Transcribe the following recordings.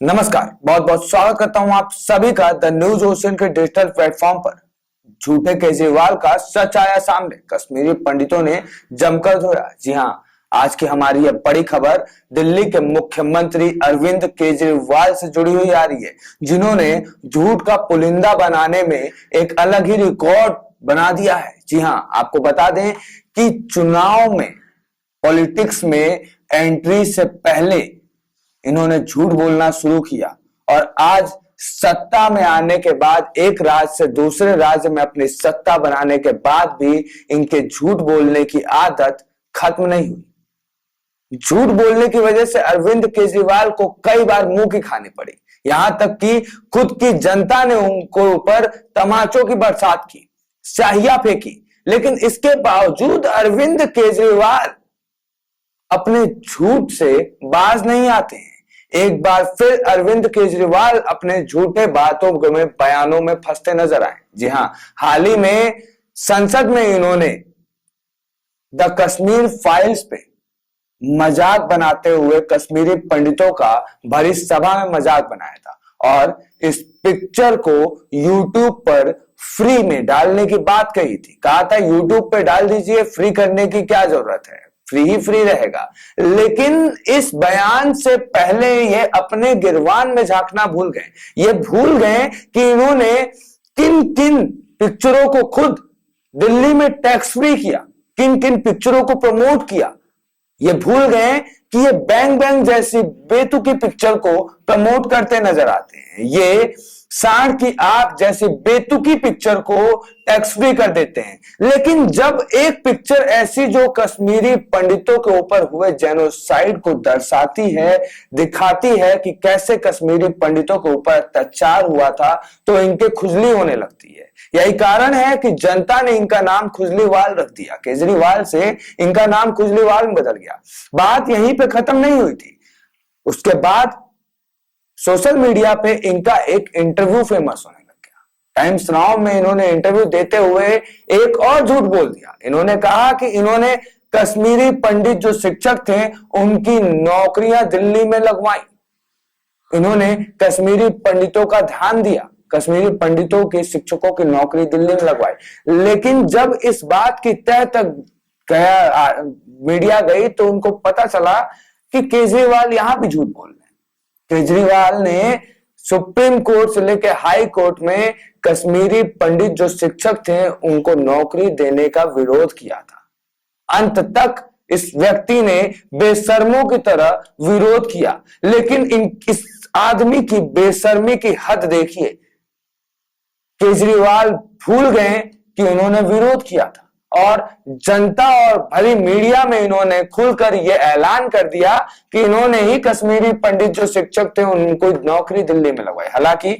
नमस्कार, बहुत बहुत स्वागत करता हूं आप सभी का द न्यूज ओशन के डिजिटल प्लेटफॉर्म पर। झूठे केजरीवाल का सच आया सामने, कश्मीरी पंडितों ने जमकर धोया। जी हां, आज की हमारी यह बड़ी खबर दिल्ली के मुख्यमंत्री अरविंद केजरीवाल से जुड़ी हुई आ रही है, जिन्होंने झूठ का पुलिंदा बनाने में एक अलग ही रिकॉर्ड बना दिया है। जी हां, आपको बता दें कि चुनाव में, पॉलिटिक्स में एंट्री से पहले इन्होंने झूठ बोलना शुरू किया और आज सत्ता में आने के बाद, एक राज्य से दूसरे राज्य में अपनी सत्ता बनाने के बाद भी इनके झूठ बोलने की आदत खत्म नहीं हुई। झूठ बोलने की वजह से अरविंद केजरीवाल को कई बार मुंह की खानी पड़ी, यहां तक कि खुद की जनता ने उनको ऊपर तमाचों की बरसात की, स्याहियां फेंकी, लेकिन इसके बावजूद अरविंद केजरीवाल अपने झूठ से बाज नहीं आते हैं। एक बार फिर अरविंद केजरीवाल अपने झूठे बातों में, बयानों में फंसते नजर आए। जी हां, हाल ही में संसद में इन्होंने द कश्मीर फाइल्स पे मजाक बनाते हुए कश्मीरी पंडितों का भरी सभा में मजाक बनाया था और इस पिक्चर को यूट्यूब पर फ्री में डालने की बात कही थी। कहा था यूट्यूब पे डाल दीजिए, फ्री करने की क्या जरूरत है, फ्री ही फ्री रहेगा। लेकिन इस बयान से पहले ये अपने गिरवान में झांकना भूल गए। ये भूल गए कि इन्होंने किन किन पिक्चरों को खुद दिल्ली में टैक्स फ्री किया, किन किन पिक्चरों को प्रमोट किया। ये भूल गए कि ये बैंग बैंग जैसी बेतुकी पिक्चर को प्रमोट करते नजर आते हैं। ये सांड की आंख जैसी बेतुकी पिक्चर को टैक्स फ्री कर देते हैं। लेकिन जब एक पिक्चर ऐसी जो कश्मीरी पंडितों के ऊपर हुए जेनोसाइड को दर्शाती है, दिखाती है कि कैसे कश्मीरी पंडितों के ऊपर अत्याचार हुआ था, तो इनके खुजली होने लगती है। यही कारण है कि जनता ने इनका नाम खुजलीवाल रख दिया। केजरीवाल से इनका नाम खुजलीवाल में बदल गया। बात यहीं पे खत्म नहीं हुई थी। उसके बाद सोशल मीडिया पे इनका एक इंटरव्यू फेमस होने लग गया। टाइम्स नाउ में इन्होंने इंटरव्यू देते हुए एक और झूठ बोल दिया। इन्होंने कहा कि इन्होंने कश्मीरी पंडित जो शिक्षक थे उनकी नौकरियां दिल्ली में लगवाई। इन्होंने कश्मीरी पंडितों का ध्यान दिया, कश्मीरी पंडितों के शिक्षकों की नौकरी दिल्ली में लगवाई। लेकिन जब इस बात की तह तक गया, मीडिया गई, तो उनको पता चला कि केजरीवाल यहां भी झूठ बोल रहे हैं। केजरीवाल ने सुप्रीम कोर्ट से लेकर हाई कोर्ट में कश्मीरी पंडित जो शिक्षक थे उनको नौकरी देने का विरोध किया था। अंत तक इस व्यक्ति ने बेशर्मों की तरह विरोध किया। लेकिन इस आदमी की बेशर्मी की हद देखिए। केजरीवाल भूल गए कि उन्होंने विरोध किया था और जनता और भरी मीडिया में इन्होंने खुलकर यह ऐलान कर दिया कि इन्होंने ही कश्मीरी पंडित जो शिक्षक थे उनको नौकरी दिल्ली में लगवाई। हालांकि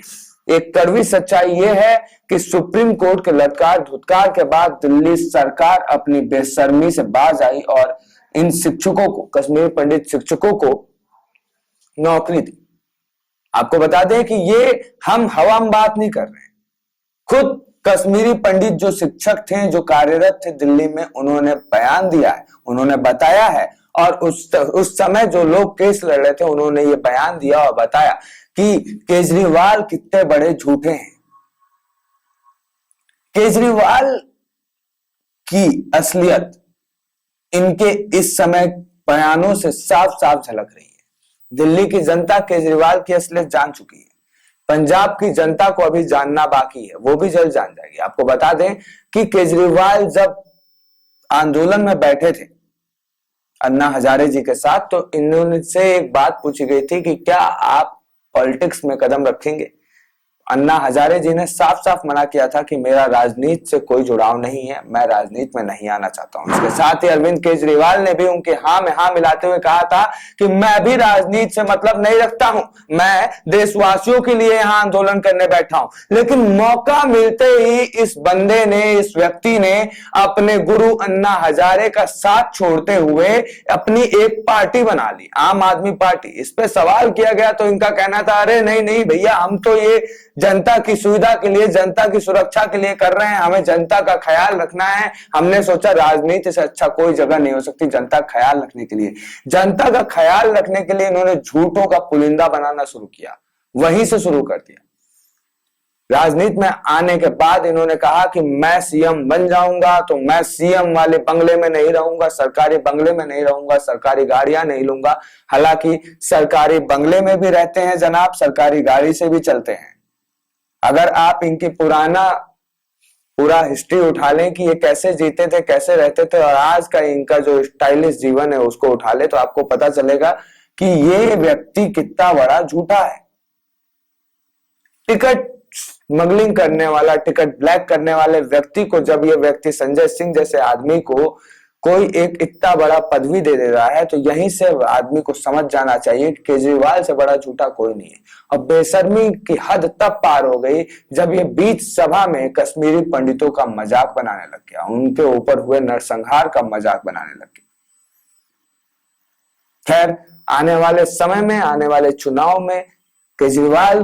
एक कड़वी सच्चाई यह है कि सुप्रीम कोर्ट के ललकार धुतकार के बाद दिल्ली सरकार अपनी बेशर्मी से बाज आई और इन शिक्षकों को, कश्मीरी पंडित शिक्षकों को नौकरी दी। आपको बता दें कि ये हम हवा में बात नहीं कर रहे हैं। खुद कश्मीरी पंडित जो शिक्षक थे, जो कार्यरत थे दिल्ली में, उन्होंने बयान दिया है, उन्होंने बताया है। और उस समय जो लोग केस लड़ रहे थे उन्होंने ये बयान दिया और बताया कि केजरीवाल कितने बड़े झूठे हैं। केजरीवाल की असलियत इनके इस समय बयानों से साफ साफ झलक रही है। दिल्ली की जनता केजरीवाल की असलियत जान चुकी है। पंजाब की जनता को अभी जानना बाकी है, वो भी जल्द जान जाएगी। आपको बता दें कि केजरीवाल जब आंदोलन में बैठे थे अन्ना हजारे जी के साथ, तो इन्होंने से एक बात पूछी गई थी कि क्या आप पॉलिटिक्स में कदम रखेंगे। अन्ना हजारे जी ने साफ साफ मना किया था कि मेरा राजनीति से कोई जुड़ाव नहीं है, मैं राजनीति में नहीं आना चाहता हूं। इसके साथ ही अरविंद केजरीवाल ने भी उनके हाँ में हाँ मिलाते हुए कहा था कि मैं भी राजनीति से मतलब नहीं रखता हूं, मैं देशवासियों के लिए यहां आंदोलन करने बैठा हूं। लेकिन मौका मिलते ही इस बंदे ने, इस व्यक्ति ने अपने गुरु अन्ना हजारे का साथ छोड़ते हुए अपनी एक पार्टी बना ली, आम आदमी पार्टी। इस पे सवाल किया गया तो इनका कहना था, अरे नहीं नहीं भैया, हम तो ये जनता की सुविधा के लिए, जनता की सुरक्षा के लिए कर रहे हैं। हमें जनता का ख्याल रखना है। हमने सोचा राजनीति से अच्छा कोई जगह नहीं हो सकती जनता का ख्याल रखने के लिए। जनता का ख्याल रखने के लिए इन्होंने झूठों का पुलिंदा बनाना शुरू किया, वहीं से शुरू कर दिया। राजनीति में आने के बाद इन्होंने कहा कि मैं सीएम बन जाऊंगा तो मैं सीएम वाले बंगले में नहीं रहूंगा, सरकारी बंगले में नहीं रहूंगा, सरकारी गाड़ियां नहीं लूंगा। हालांकि सरकारी बंगले में भी रहते हैं जनाब, सरकारी गाड़ी से भी चलते हैं। अगर आप इनकी पूरा हिस्ट्री उठा लें कि ये कैसे जीते थे, कैसे रहते थे, और आज का इनका जो स्टाइलिश जीवन है उसको उठा ले, तो आपको पता चलेगा कि ये व्यक्ति कितना बड़ा झूठा है। टिकट स्मगलिंग करने वाला, टिकट ब्लैक करने वाले व्यक्ति को जब ये व्यक्ति संजय सिंह जैसे आदमी को कोई एक इतना बड़ा पदवी दे रहा है, तो यहीं से आदमी को समझ जाना चाहिए कि केजरीवाल से बड़ा झूठा कोई नहीं है। अब बेशर्मी की हद तब पार हो गई जब ये बीच सभा में कश्मीरी पंडितों का मजाक बनाने लग गया, उनके ऊपर हुए नरसंहार का मजाक बनाने लग गया। खैर, आने वाले समय में, आने वाले चुनाव में केजरीवाल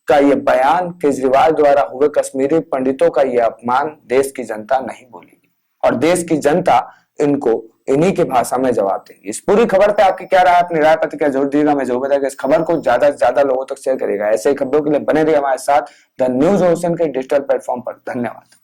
का ये बयान, केजरीवाल द्वारा हुए कश्मीरी पंडितों का ये अपमान देश की जनता नहीं भूलेगी, और देश की जनता इनको इन्हीं की भाषा में जवाब देगी। इस पूरी खबर पे आपकी क्या राय, अपनी राय प्रतिक्रिया जरूर दीजिएगा। मैं जरूर बताऊंगा, इस खबर को ज्यादा से ज्यादा लोगों तक शेयर करेगा। ऐसे ही खबरों के लिए बने रहिए हमारे साथ द न्यूज़ ओशन के डिजिटल प्लेटफॉर्म पर। धन्यवाद।